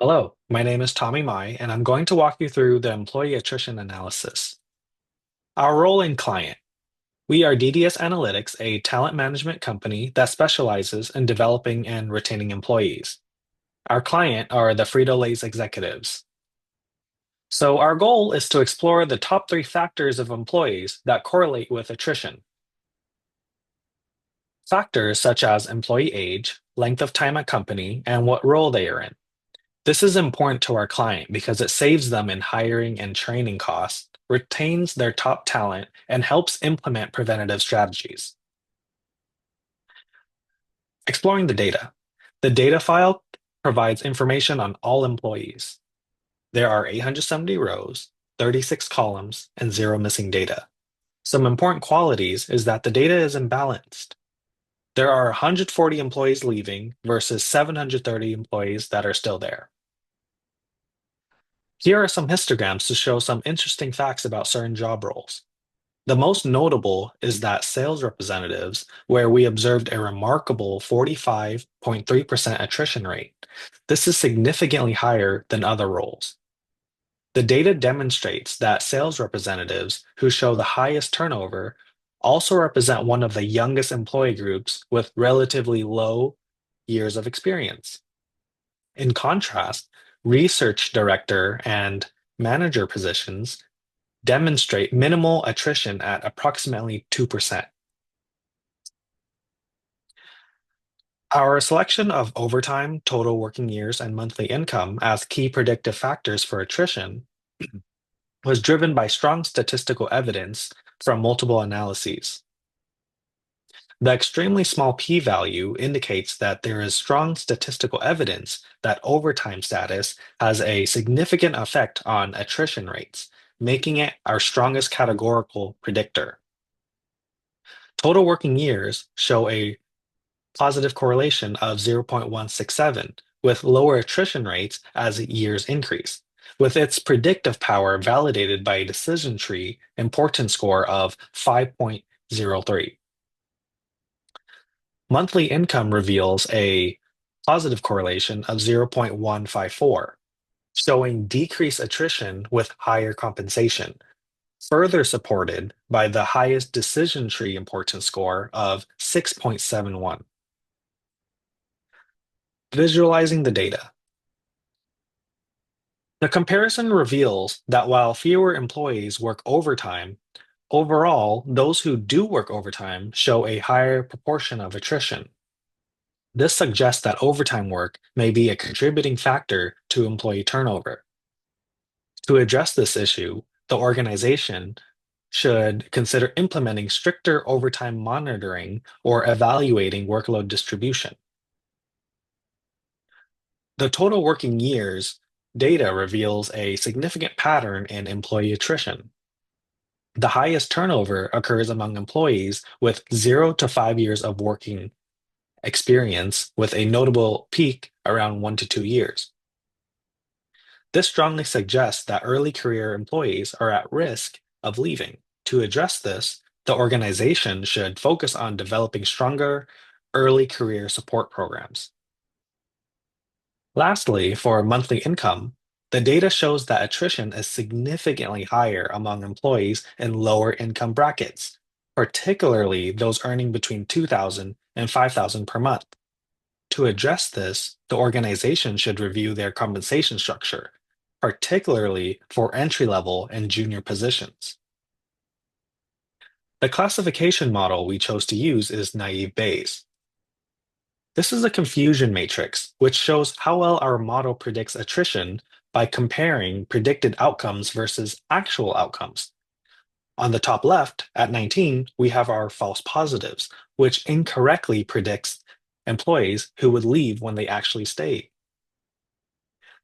Hello, my name is Tommy Mai, and I'm going to walk you through the employee attrition analysis. Our role in client. We are DDS Analytics, a talent management company that specializes in developing and retaining employees. Our client are the Frito-Lay's executives. So our goal is to explore the top three factors of employees that correlate with attrition. Factors such as employee age, length of time at company, and what role they are in. This is important to our client because it saves them in hiring and training costs, retains their top talent, and helps implement preventative strategies. Exploring the data. The data file provides information on all employees. There are 870 rows, 36 columns, and zero missing data. Some important qualities is that the data is imbalanced. There are 140 employees leaving versus 730 employees that are still there. Here are some histograms to show some interesting facts about certain job roles. The most notable is that sales representatives, where we observed a remarkable 45.3% attrition rate. This is significantly higher than other roles. The data demonstrates that sales representatives who show the highest turnover also represent one of the youngest employee groups with relatively low years of experience. In contrast, research director and manager positions demonstrate minimal attrition at approximately 2%. Our selection of overtime, total working years, and monthly income as key predictive factors for attrition was driven by strong statistical evidence from multiple analyses. The extremely small p-value indicates that there is strong statistical evidence that overtime status has a significant effect on attrition rates, making it our strongest categorical predictor. Total working years show a positive correlation of 0.167, with lower attrition rates as years increase, with its predictive power validated by a decision tree importance score of 5.03. Monthly income reveals a positive correlation of 0.154, showing decreased attrition with higher compensation, further supported by the highest decision tree importance score of 6.71. Visualizing the data. The comparison reveals that while fewer employees work overtime, overall, those who do work overtime show a higher proportion of attrition. This suggests that overtime work may be a contributing factor to employee turnover. To address this issue, the organization should consider implementing stricter overtime monitoring or evaluating workload distribution. The total working years data reveals a significant pattern in employee attrition. The highest turnover occurs among employees with 0 to 5 years of working experience, with a notable peak around 1 to 2 years. This strongly suggests that early career employees are at risk of leaving. To address this, the organization should focus on developing stronger early career support programs. Lastly, for monthly income, the data shows that attrition is significantly higher among employees in lower income brackets, particularly those earning between 2,000 and 5,000 per month. To address this, the organization should review their compensation structure, particularly for entry level and junior positions. The classification model we chose to use is naive Bayes. This is a confusion matrix, which shows how well our model predicts attrition by comparing predicted outcomes versus actual outcomes. On the top left, at 19, we have our false positives, which incorrectly predicts employees who would leave when they actually stay.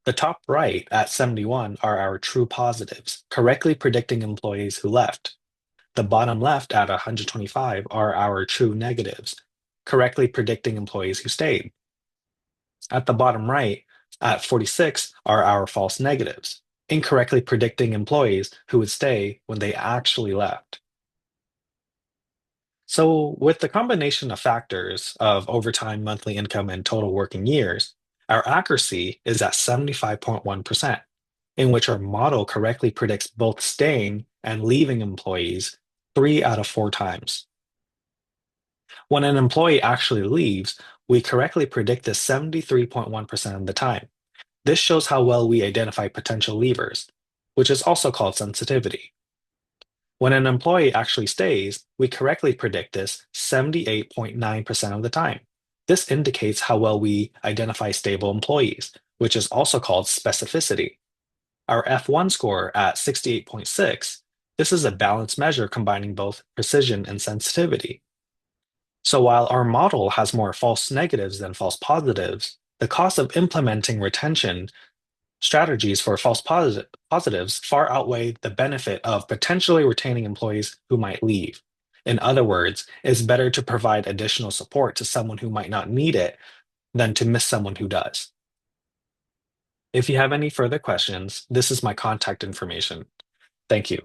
The top right, at 71, are our true positives, correctly predicting employees who left. The bottom left, at 125, are our true negatives, correctly predicting employees who stayed. At the bottom right, at 46, are our false negatives, incorrectly predicting employees who would stay when they actually left. So, with the combination of factors of overtime, monthly income, and total working years, Our accuracy is at 75.1%, in which our model correctly predicts both staying and leaving employees 3 out of 4 times. When an employee actually leaves, we correctly predict this 73.1% of the time. This shows how well we identify potential leavers, which is also called sensitivity. When an employee actually stays, we correctly predict this 78.9% of the time. This indicates how well we identify stable employees, which is also called specificity. Our F1 score at 68.6, this is a balanced measure combining both precision and sensitivity. So while our model has more false negatives than false positives, the cost of implementing retention strategies for positives far outweigh the benefit of potentially retaining employees who might leave. In other words, it's better to provide additional support to someone who might not need it than to miss someone who does. If you have any further questions, this is my contact information. Thank you.